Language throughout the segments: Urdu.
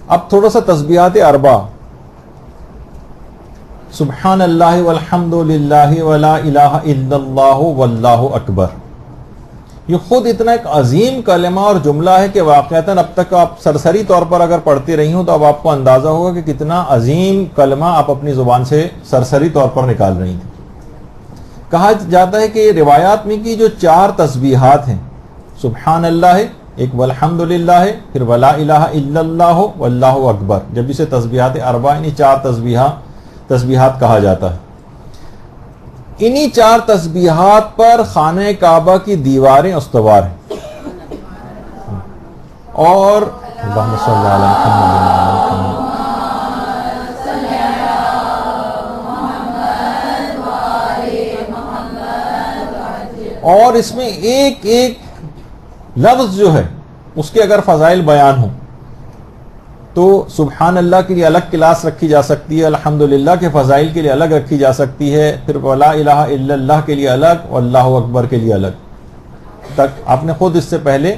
اب تھوڑا سا تسبیحات اربع، سبحان اللہ والحمد للہ ولا الہ الا اللہ واللہ اکبر، یہ خود اتنا ایک عظیم کلمہ اور جملہ ہے کہ واقعتاً اب تک آپ سرسری طور پر اگر پڑھتے رہی ہوں تو اب آپ کو اندازہ ہوگا کہ کتنا عظیم کلمہ آپ اپنی زبان سے سرسری طور پر نکال رہی تھیں۔ کہا جاتا ہے کہ روایات میں کی جو 4 تسبیحات ہیں، سبحان اللہ ہے ایک، والحمد للہ ہے، پھر ولا الہ الا اللہ واللہ اکبر، جب اسے تسبیحات اربع یعنی 4 تسبیحات کہا جاتا ہے۔ انہی 4 تسبیحات پر خانہ کعبہ کی دیواریں استوار ہیں، اور اللہم صلی علی محمد، اور اس میں ایک ایک لفظ جو ہے اس کے اگر فضائل بیان ہوں تو سبحان اللہ کے لیے الگ کلاس رکھی جا سکتی ہے، الحمدللہ کے فضائل کے لیے الگ رکھی جا سکتی ہے، پھر ولا الہ الا اللہ کے لیے الگ اور اللہ اکبر کے لیے الگ۔ تک آپ نے خود اس سے پہلے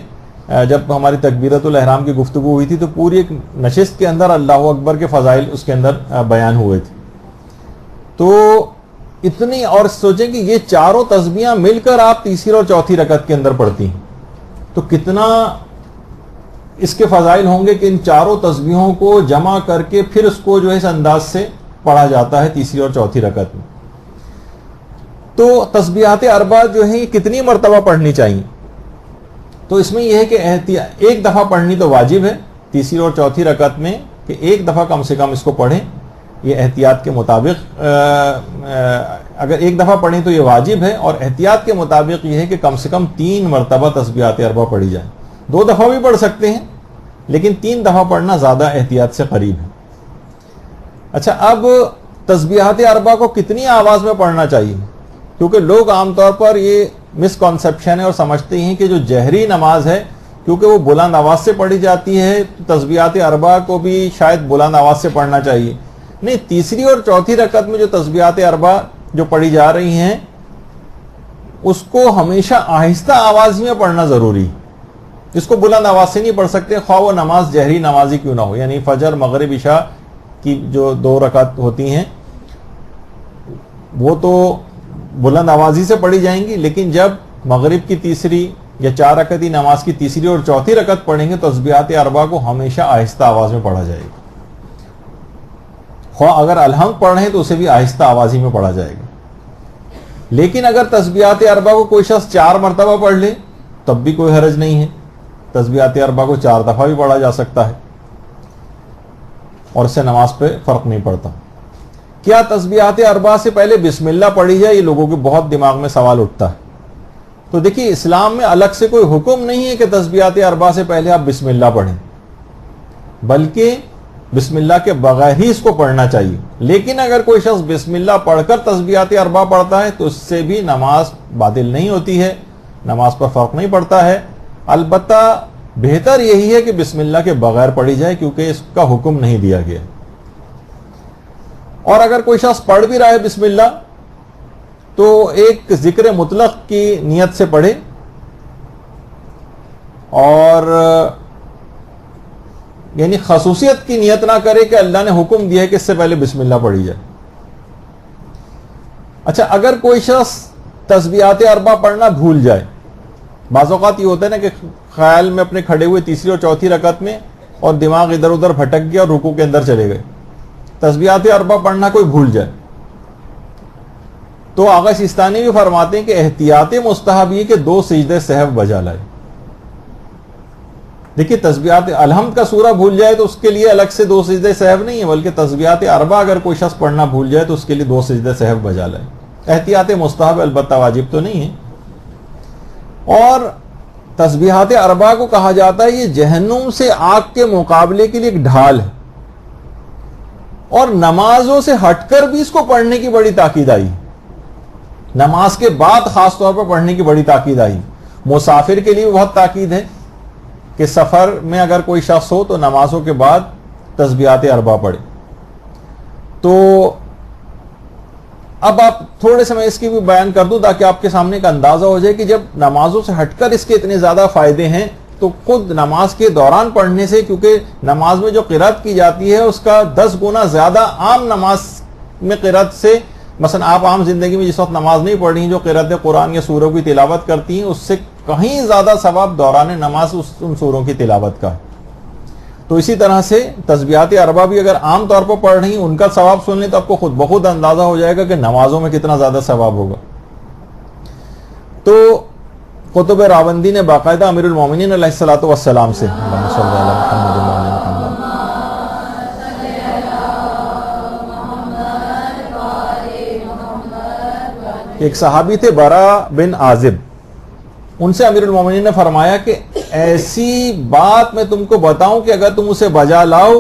جب ہماری تکبیرۃ الاحرام کی گفتگو ہوئی تھی تو پوری ایک نشست کے اندر اللہ اکبر کے فضائل اس کے اندر بیان ہوئے تھے۔ تو اتنی، اور سوچیں کہ یہ چاروں تسبیحاں مل کر آپ تیسری اور چوتھی رکعت کے اندر پڑھتی ہیں تو کتنا اس کے فضائل ہوں گے کہ ان چاروں تسبیحوں کو جمع کر کے پھر اس کو جو ہے اس انداز سے پڑھا جاتا ہے تیسری اور چوتھی رکعت میں۔ تو تسبیحات اربع جو ہیں یہ کتنی مرتبہ پڑھنی چاہیے؟ تو اس میں یہ ہے کہ ایک دفعہ پڑھنی تو واجب ہے تیسری اور چوتھی رکعت میں، کہ ایک دفعہ کم سے کم اس کو پڑھیں، یہ احتیاط کے مطابق اگر ایک دفعہ پڑھیں تو یہ واجب ہے، اور احتیاط کے مطابق یہ ہے کہ کم سے کم 3 مرتبہ تسبیحات اربع پڑھی جائے۔ 2 دفعہ بھی پڑھ سکتے ہیں لیکن 3 دفعہ پڑھنا زیادہ احتیاط سے قریب ہے۔ اچھا، اب تسبیحات اربع کو کتنی آواز میں پڑھنا چاہیے؟ کیونکہ لوگ عام طور پر یہ مسکنسیپشن ہے اور سمجھتے ہیں کہ جو جہری نماز ہے کیونکہ وہ بلند آواز سے پڑھی جاتی ہے تو تسبیحات اربع کو بھی شاید بلند آواز سے پڑھنا چاہیے۔ نہیں، تیسری اور چوتھی رکعت میں جو تسبیحات اربع جو پڑھی جا رہی ہیں اس کو ہمیشہ آہستہ آواز میں پڑھنا ضروری ہے، اس کو بلند آواز سے نہیں پڑھ سکتے، خواہ وہ نماز جہری نمازی کیوں نہ ہو۔ یعنی فجر، مغرب، عشاء کی جو 2 رکعت ہوتی ہیں وہ تو بلند آوازی سے پڑھی جائیں گی، لیکن جب مغرب کی تیسری یا 4 رکعتی نماز کی تیسری اور چوتھی رکعت پڑھیں گے تو تسبیحات اربع کو ہمیشہ آہستہ آواز میں پڑھا جائے گا، خواہ اگر الحمد پڑھ رہے ہیں تو اسے بھی آہستہ آوازی میں پڑھا جائے گا۔ لیکن اگر تسبیحات اربع کو کوئی شخص 4 مرتبہ پڑھ لے تب بھی کوئی حرج نہیں ہے، تسبیحات اربع کو 4 دفعہ بھی پڑھا جا سکتا ہے اور اس سے نماز پہ فرق نہیں پڑتا۔ کیا تسبیحات اربع سے پہلے بسم اللہ پڑھی جائے؟ یہ لوگوں کے بہت دماغ میں سوال اٹھتا ہے۔ تو دیکھیے، اسلام میں الگ سے کوئی حکم نہیں ہے کہ تسبیحات اربع سے پہلے آپ بسم اللہ پڑھیں، بلکہ بسم اللہ کے بغیر ہی اس کو پڑھنا چاہیے۔ لیکن اگر کوئی شخص بسم اللہ پڑھ کر تسبیحات اربع پڑھتا ہے تو اس سے بھی نماز باطل نہیں ہوتی ہے، نماز پر فرق نہیں پڑتا ہے۔ البتہ بہتر یہی ہے کہ بسم اللہ کے بغیر پڑھی جائے کیونکہ اس کا حکم نہیں دیا گیا۔ اور اگر کوئی شخص پڑھ بھی رہا ہے بسم اللہ تو ایک ذکر مطلق کی نیت سے پڑھے، اور یعنی خصوصیت کی نیت نہ کرے کہ اللہ نے حکم دیا ہے کہ اس سے پہلے بسم اللہ پڑھی جائے۔ اچھا، اگر کوئی شخص تسبیحات اربع پڑھنا بھول جائے، بعض اوقات یہ ہوتا ہے نا کہ خیال میں اپنے کھڑے ہوئے تیسری اور چوتھی رکعت میں اور دماغ ادھر ادھر بھٹک گیا اور رکوع کے اندر چلے گئے، تسبیحات اربع پڑھنا کوئی بھول جائے تو آغا سیستانی بھی فرماتے ہیں کہ احتیاط مستحب یہ کہ 2 سجدے سہو بجا لائے۔ دیکھیے، تسبیحات الحمد کا سورہ بھول جائے تو اس کے لیے الگ سے 2 سجدے سہو نہیں ہے، بلکہ تسبیحات اربع اگر کوئی شخص پڑھنا بھول جائے تو اس کے لیے 2 سجدے سہو بجا لائے۔ احتیاط مستحب، البتہ واجب تو نہیں ہے۔ اور تسبیحات اربع کو کہا جاتا ہے یہ جہنم سے آگ کے مقابلے کے لیے ایک ڈھال ہے، اور نمازوں سے ہٹ کر بھی اس کو پڑھنے کی بڑی تاکید آئی، نماز کے بعد خاص طور پر پڑھنے کی بڑی تاکید آئی۔ مسافر کے لیے بھی بہت تاکید ہے کہ سفر میں اگر کوئی شخص ہو تو نمازوں کے بعد تسبیحات اربع پڑھے۔ تو اب آپ تھوڑے سے میں اس کی بھی بیان کر دوں تاکہ آپ کے سامنے ایک اندازہ ہو جائے کہ جب نمازوں سے ہٹ کر اس کے اتنے زیادہ فائدے ہیں تو خود نماز کے دوران پڑھنے سے، کیونکہ نماز میں جو قرات کی جاتی ہے اس کا 10 گنا زیادہ عام نماز میں قرات سے، مثلا آپ عام زندگی میں جس وقت نماز نہیں پڑھ رہی ہیں، جو قرات قرآن یا سوروں کی تلاوت کرتی ہیں، اس سے کہیں زیادہ ثواب دوران نماز ان سوروں کی تلاوت کا ہے۔ تو اسی طرح سے تسبیحات اربع بھی اگر عام طور پر پڑھ رہی ہیں، ان کا ثواب سن لیں تو آپ کو خود بخود اندازہ ہو جائے گا کہ نمازوں میں کتنا زیادہ ثواب ہوگا۔ تو قطب راوندی نے باقاعدہ امیر المومنین علیہ الصلوۃ والسلام سے ایک صحابی تھے برا بن عازب، ان سے امیر المومنین نے فرمایا کہ ایسی بات میں تم کو بتاؤں کہ اگر تم اسے بجا لاؤ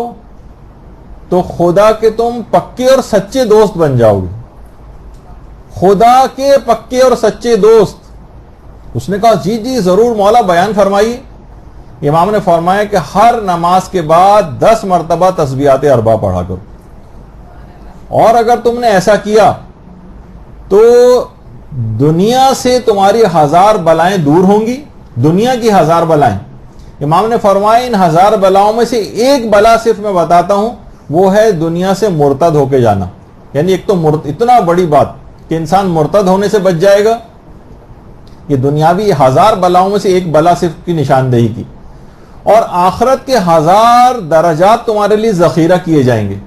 تو خدا کے تم پکے اور سچے دوست بن جاؤ گے۔ خدا کے پکے اور سچے دوست۔ اس نے کہا جی جی ضرور مولا، بیان فرمائیے۔ امام نے فرمایا کہ ہر نماز کے بعد 10 مرتبہ تسبیحات اربع پڑھا کرو، اور اگر تم نے ایسا کیا تو دنیا سے تمہاری 1000 بلائیں دور ہوں گی، دنیا کی 1000 بلائیں۔ امام نے فرمایا ان 1000 بلاؤں میں سے ایک بلا صرف میں بتاتا ہوں، وہ ہے دنیا سے مرتد ہو کے جانا۔ یعنی ایک تو اتنا بڑی بات کہ انسان مرتد ہونے سے بچ جائے گا، یہ دنیاوی 1000 بلاؤں میں سے ایک بلا صرف کی نشاندہی کی، اور آخرت کے 1000 درجات تمہارے لیے ذخیرہ کیے جائیں گے،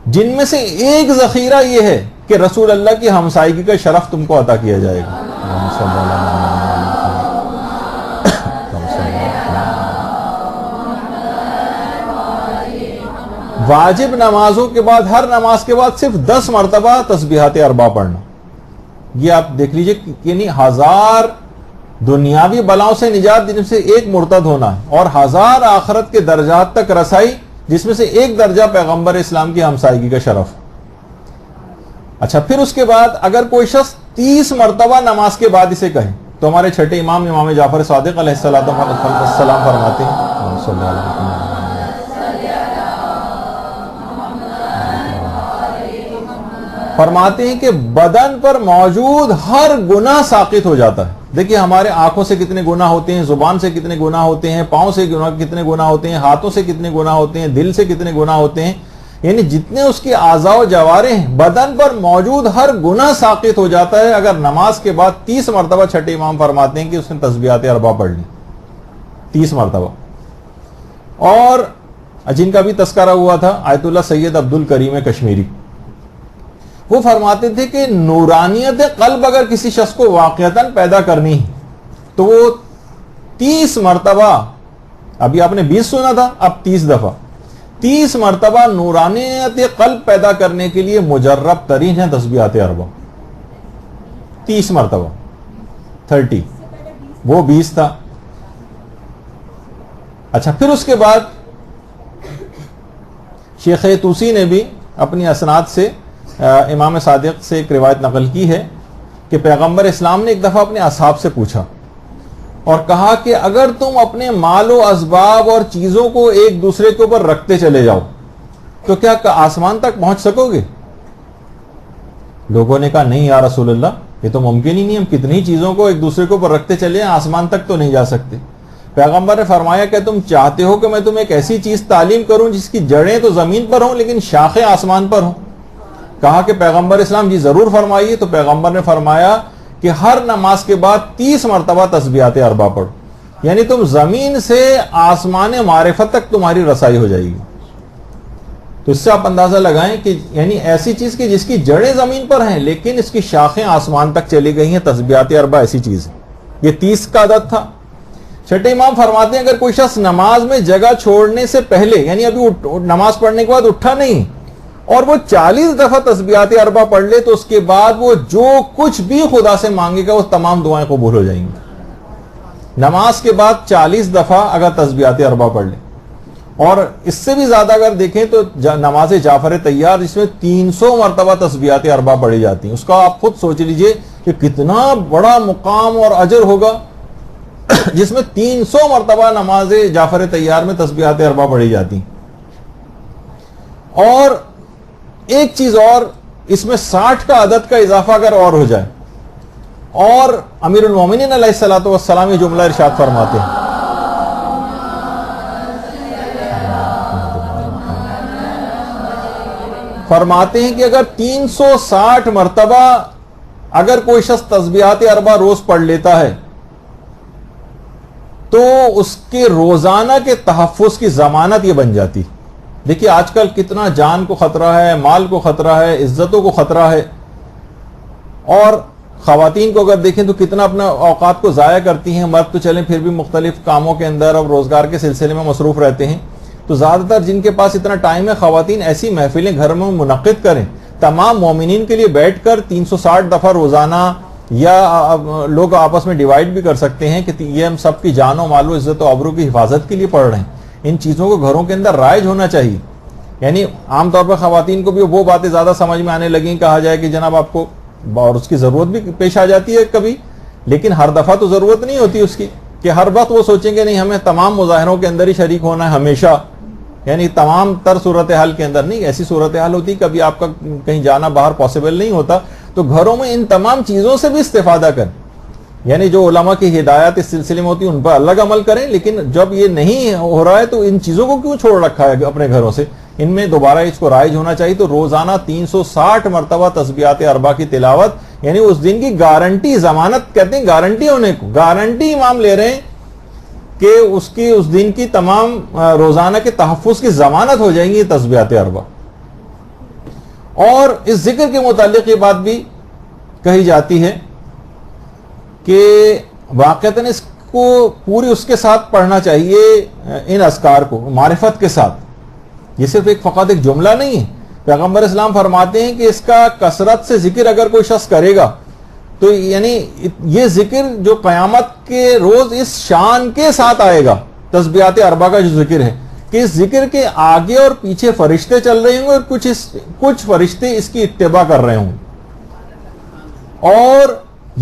جن میں سے ایک ذخیرہ یہ ہے کہ رسول اللہ کی ہمسائیگی کا شرف تم کو عطا کیا جائے گا۔ واجب نمازوں کے بعد ہر نماز کے بعد صرف 10 مرتبہ تسبیحات اربع پڑھنا، یہ آپ دیکھ لیجئے، یعنی 1000 دنیاوی بلاؤں سے نجات جن سے ایک مرتد ہونا ہے، اور 1000 آخرت کے درجات تک رسائی جس میں سے ایک درجہ پیغمبر اسلام کی ہمسائیگی کا شرف۔ اچھا، پھر اس کے بعد اگر کوئی شخص 30 مرتبہ نماز کے بعد اسے کہے تو ہمارے چھٹے امام جعفر صادق علیہ السلام فرماتے ہیں فرماتے ہیں کہ بدن پر موجود ہر گناہ ساقط ہو جاتا ہے۔ دیکھیے ہمارے آنکھوں سے کتنے گناہ ہوتے ہیں، زبان سے کتنے گناہ ہوتے ہیں، پاؤں سے کتنے گناہ ہوتے ہیں، ہاتھوں سے کتنے گناہ ہوتے ہیں، دل سے کتنے گناہ ہوتے ہیں، یعنی جتنے اس کی اعضاء و جوارح ہیں بدن پر موجود ہر گناہ ساقط ہو جاتا ہے اگر نماز کے بعد 30 مرتبہ چھٹے امام فرماتے ہیں کہ اس نے تسبیحات اربع پڑھ لی 30 مرتبہ۔ اور جن کا بھی تذکرہ ہوا تھا آیت اللہ سید عبد الکریم کشمیری، وہ فرماتے تھے کہ نورانیت قلب اگر کسی شخص کو واقعتاً پیدا کرنی ہے تو وہ 30 مرتبہ، ابھی آپ نے 20 سنا تھا، اب 30 دفعہ 30 مرتبہ نورانیت قلب پیدا کرنے کے لیے مجرب ترین ہے تسبیحات اربع۔ 30 مرتبہ 30، وہ 20 تھا۔ اچھا، پھر اس کے بعد شیخ توسی نے بھی اپنی اسناد سے امام صادق سے ایک روایت نقل کی ہے کہ پیغمبر اسلام نے ایک دفعہ اپنے اصحاب سے پوچھا اور کہا کہ اگر تم اپنے مال و اسباب اور چیزوں کو ایک دوسرے کے اوپر رکھتے چلے جاؤ تو کیا آسمان تک پہنچ سکو گے؟ لوگوں نے کہا نہیں یا رسول اللہ، یہ تو ممکن ہی نہیں، ہم کتنی چیزوں کو ایک دوسرے کے اوپر رکھتے چلے ہیں، آسمان تک تو نہیں جا سکتے۔ پیغمبر نے فرمایا کہ تم چاہتے ہو کہ میں تمہیں ایک ایسی چیز تعلیم کروں جس کی جڑیں تو زمین پر ہوں لیکن شاخیں آسمان پر ہوں؟ کہا کہ پیغمبر اسلام جی ضرور فرمائیے۔ تو پیغمبر نے فرمایا کہ ہر نماز کے بعد 30 مرتبہ تسبیحات اربع پڑھو، یعنی تم زمین سے آسمان معرفت تک تمہاری رسائی ہو جائے گی۔ تو اس سے آپ اندازہ لگائیں کہ یعنی ایسی چیز کی جس کی جڑیں زمین پر ہیں لیکن اس کی شاخیں آسمان تک چلی گئی ہیں، تسبیحات اربع ایسی چیز ہے۔ یہ 30 کا عدد تھا۔ چھٹے امام فرماتے ہیں اگر کوئی شخص نماز میں جگہ چھوڑنے سے پہلے، یعنی ابھی نماز پڑھنے کے بعد اٹھا نہیں اور وہ 40 دفعہ تسبیحات اربع پڑھ لے تو اس کے بعد وہ جو کچھ بھی خدا سے مانگے گا وہ تمام دعائیں قبول ہو جائیں گی۔ نماز کے بعد 40 دفعہ اگر تسبیحات اربع پڑھ لے، اور اس سے بھی زیادہ اگر دیکھیں تو نماز جعفر طیار جس میں 300 مرتبہ تسبیحات اربع پڑھی جاتی ہیں، اس کا آپ خود سوچ لیجئے کہ کتنا بڑا مقام اور اجر ہوگا جس میں 300 مرتبہ نماز جعفر طیار میں تسبیحات اربع پڑھی جاتی ہیں۔ اور ایک چیز اور، اس میں 60 کا عدد کا اضافہ اگر اور ہو جائے، اور امیر المومنین علیہ الصلوۃ والسلام یہ جملہ ارشاد فرماتے ہیں فرماتے ہیں کہ اگر 360 مرتبہ اگر کوئی شخص تسبیحات اربع روز پڑھ لیتا ہے تو اس کے روزانہ کے تحفظ کی ضمانت یہ بن جاتی. دیکھیے آج کل کتنا جان کو خطرہ ہے, مال کو خطرہ ہے, عزتوں کو خطرہ ہے, اور خواتین کو اگر دیکھیں تو کتنا اپنا اوقات کو ضائع کرتی ہیں. مرد تو چلیں پھر بھی مختلف کاموں کے اندر اور روزگار کے سلسلے میں مصروف رہتے ہیں, تو زیادہ تر جن کے پاس اتنا ٹائم ہے خواتین ایسی محفلیں گھر میں منعقد کریں, تمام مومنین کے لیے بیٹھ کر 360 دفعہ روزانہ, یا لوگ آپس میں ڈیوائیڈ بھی کر سکتے ہیں کہ یہ ہم سب کی جان و مال و عزت و آبرو کی حفاظت کے لیے پڑھ رہے ہیں. ان چیزوں کو گھروں کے اندر رائج ہونا چاہیے. یعنی عام طور پر خواتین کو بھی وہ باتیں زیادہ سمجھ میں آنے لگیں, کہا جائے کہ جناب آپ کو, اور اس کی ضرورت بھی پیش آ جاتی ہے کبھی, لیکن ہر دفعہ تو ضرورت نہیں ہوتی اس کی کہ ہر وقت وہ سوچیں گے نہیں ہمیں تمام مظاہروں کے اندر ہی شریک ہونا ہے ہمیشہ, یعنی تمام تر صورتحال کے اندر نہیں. ایسی صورتحال ہوتی کبھی آپ کا کہیں جانا باہر پاسبل نہیں ہوتا, تو گھروں میں ان تمام چیزوں سے بھی استفادہ کریں. یعنی جو علماء کی ہدایات اس سلسلے میں ہوتی ہیں ان پر الگ عمل کریں, لیکن جب یہ نہیں ہو رہا ہے تو ان چیزوں کو کیوں چھوڑ رکھا ہے اپنے گھروں سے, ان میں دوبارہ اس کو رائج ہونا چاہیے. تو روزانہ 360 مرتبہ تسبیحات اربع کی تلاوت, یعنی اس دن کی گارنٹی, ضمانت کہتے ہیں گارنٹی ہونے کو, گارنٹی امام لے رہے ہیں کہ اس دن کی تمام روزانہ کے تحفظ کی ضمانت ہو جائیں گی یہ تسبیحات اربع. اور اس ذکر کے متعلق یہ بات بھی کہی جاتی ہے کہ واقعتاً اس کو پوری اس کے ساتھ پڑھنا چاہیے, ان اذکار کو معرفت کے ساتھ. یہ صرف فقط ایک جملہ نہیں ہے. پیغمبر اسلام فرماتے ہیں کہ اس کا کثرت سے ذکر اگر کوئی شخص کرے گا تو یعنی یہ ذکر جو قیامت کے روز اس شان کے ساتھ آئے گا, تسبیحات اربع کا جو ذکر ہے, کہ اس ذکر کے آگے اور پیچھے فرشتے چل رہے ہوں گے اور کچھ فرشتے اس کی اتباع کر رہے ہوں. اور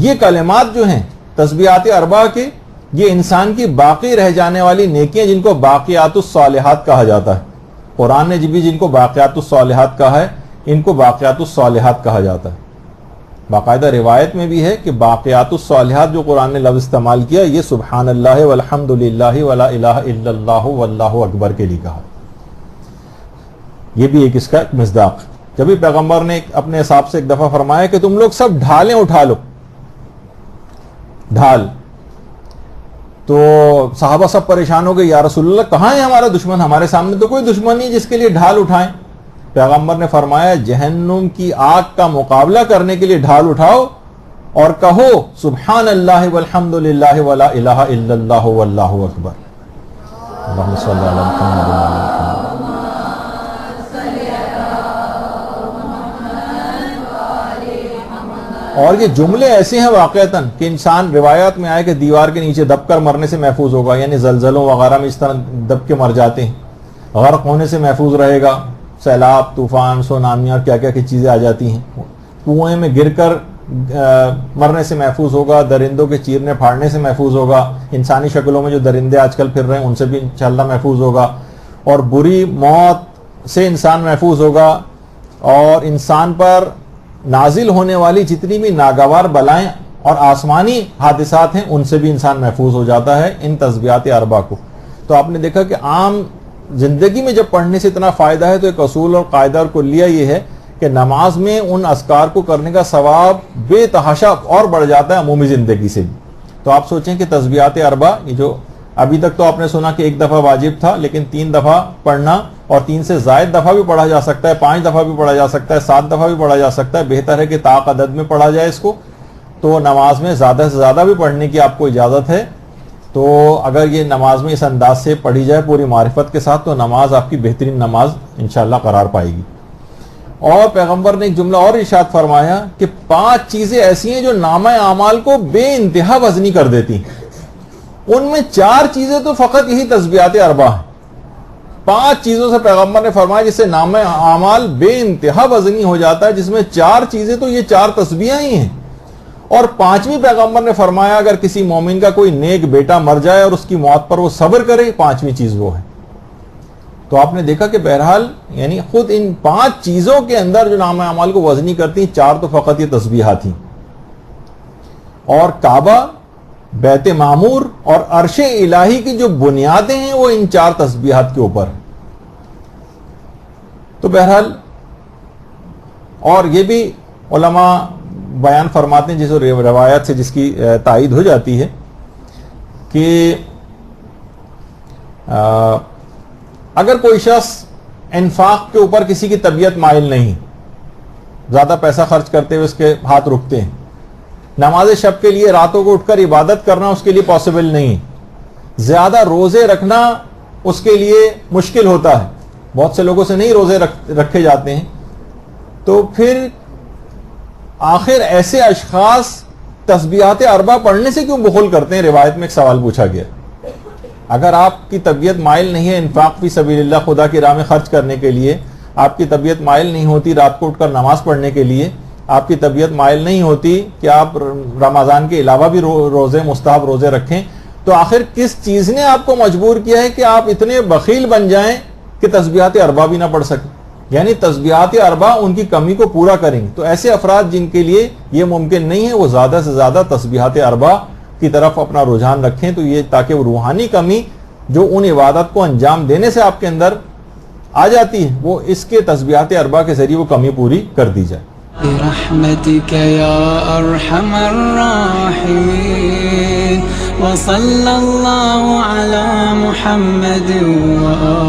یہ کلمات جو ہیں تسبیحات اربع کے, یہ انسان کی باقی رہ جانے والی نیکیاں جن کو باقیات الصالحات کہا جاتا ہے. قرآن نے بھی جن کو باقیات الصالحات کہا ہے, ان کو باقیات الصالحات کہا جاتا ہے. باقاعدہ روایت میں بھی ہے کہ باقیات الصالحات جو قرآن نے لفظ استعمال کیا, یہ سبحان اللہ والحمد للہ ولا الہ الا اللہ واللہ اکبر کے لیے کہا. یہ بھی ایک اس کا مصداق. جبھی پیغمبر نے اپنے حساب سے ایک دفعہ فرمایا کہ تم لوگ سب ڈھالیں اٹھا لو, ڈھال. تو صحابہ سب پریشان ہو گئے, یا رسول اللہ کہاں ہے ہمارا دشمن, ہمارے سامنے تو کوئی دشمن نہیں جس کے لیے ڈھال اٹھائیں. پیغمبر نے فرمایا جہنم کی آگ کا مقابلہ کرنے کے لیے ڈھال اٹھاؤ اور کہو سبحان اللہ والحمد للہ ولا الہ الا اللہ واللہ اکبر. اللہم صلی علی محمد. اور یہ جملے ایسے ہیں واقعتاً کہ انسان, روایات میں آئے کہ دیوار کے نیچے دب کر مرنے سے محفوظ ہوگا, یعنی زلزلوں وغیرہ میں اس طرح دب کے مر جاتے ہیں, غرق ہونے سے محفوظ رہے گا, سیلاب, طوفان, سونامی اور کیا کیا کی چیزیں آ جاتی ہیں, کنویں میں گر کر مرنے سے محفوظ ہوگا, درندوں کے چیرنے پھاڑنے سے محفوظ ہوگا, انسانی شکلوں میں جو درندے آج کل پھر رہے ہیں ان سے بھی انشاءاللہ محفوظ ہوگا, اور بری موت سے انسان محفوظ ہوگا, اور انسان پر نازل ہونے والی جتنی بھی ناگوار بلائیں اور آسمانی حادثات ہیں ان سے بھی انسان محفوظ ہو جاتا ہے ان تسبیحات اربع کو. تو آپ نے دیکھا کہ عام زندگی میں جب پڑھنے سے اتنا فائدہ ہے تو ایک اصول اور قاعدہ اور کلیہ یہ ہے کہ نماز میں ان اذکار کو کرنے کا ثواب بے تحاشا اور بڑھ جاتا ہے عمومی زندگی سے بھی. تو آپ سوچیں کہ تسبیحات اربع یہ جو ابھی تک تو آپ نے سنا کہ ایک دفعہ واجب تھا, لیکن 3 دفعہ پڑھنا, اور 3 سے زائد دفعہ بھی پڑھا جا سکتا ہے, 5 دفعہ بھی پڑھا جا سکتا ہے, 7 دفعہ بھی پڑھا جا سکتا ہے. بہتر ہے کہ طاق عدد میں پڑھا جائے اس کو. تو نماز میں زیادہ سے زیادہ بھی پڑھنے کی آپ کو اجازت ہے. تو اگر یہ نماز میں اس انداز سے پڑھی جائے پوری معرفت کے ساتھ تو نماز آپ کی بہترین نماز انشاءاللہ قرار پائے گی. اور پیغمبر نے ایک جملہ اور ارشاد فرمایا کہ 5 چیزیں ایسی ہیں جو نامہ اعمال کو بے انتہا وزنی کر دیتی ہیں. ان میں 4 چیزیں تو فقط یہی تسبیحات اربع ہیں. 5 چیزوں سے پیغمبر نے فرمایا جس سے نامہ اعمال بے انتہا وزنی ہو جاتا ہے, جس میں 4 چیزیں تو یہ 4 تسبیحیں ہی ہیں. اور 5ویں پیغمبر نے فرمایا اگر کسی مومن کا کوئی نیک بیٹا مر جائے اور اس کی موت پر وہ صبر کرے, 5ویں چیز وہ ہے. تو آپ نے دیکھا کہ بہرحال یعنی خود ان 5 چیزوں کے اندر جو نامہ اعمال کو وزنی کرتی ہیں 4 تو فقط یہ تسبیحات ہیں. اور کعبہ, بیت معمور اور عرش الہی کی جو بنیادیں ہیں وہ ان 4 تسبیحات کے اوپر. تو بہرحال اور یہ بھی علماء بیان فرماتے ہیں جس روایات سے جس کی تائید ہو جاتی ہے کہ اگر کوئی شخص انفاق کے اوپر کسی کی طبیعت مائل نہیں، زیادہ پیسہ خرچ کرتے ہوئے اس کے ہاتھ رکتے ہیں، نماز شب کے لیے راتوں کو اٹھ کر عبادت کرنا اس کے لیے پاسبل نہیں، زیادہ روزے رکھنا اس کے لیے مشکل ہوتا ہے، بہت سے لوگوں سے نہیں روزے رکھے جاتے ہیں، تو پھر آخر ایسے اشخاص تسبیحات اربع پڑھنے سے کیوں بخل کرتے ہیں؟ روایت میں ایک سوال پوچھا گیا، اگر آپ کی طبیعت مائل نہیں ہے انفاق فی سبیل اللہ خدا کی راہ میں خرچ کرنے کے لیے، آپ کی طبیعت مائل نہیں ہوتی رات کو اٹھ کر نماز پڑھنے کے لیے، آپ کی طبیعت مائل نہیں ہوتی کہ آپ رمضان کے علاوہ بھی روزے مستحب روزے رکھیں، تو آخر کس چیز نے آپ کو مجبور کیا ہے کہ آپ اتنے بخیل بن جائیں کہ تسبیحات اربع بھی نہ پڑھ سکیں؟ یعنی تسبیحات اربع ان کی کمی کو پورا کریں گے۔ تو ایسے افراد جن کے لیے یہ ممکن نہیں ہے وہ زیادہ سے زیادہ تسبیحات اربع کی طرف اپنا رجحان رکھیں، تو یہ تاکہ وہ روحانی کمی جو ان عبادت کو انجام دینے سے آپ کے اندر آ جاتی ہے وہ اس کے تسبیحات اربع کے ذریعے وہ کمی پوری کر دی جائے۔ برحمتك يا أرحم الراحمين وصلى الله على محمد وآله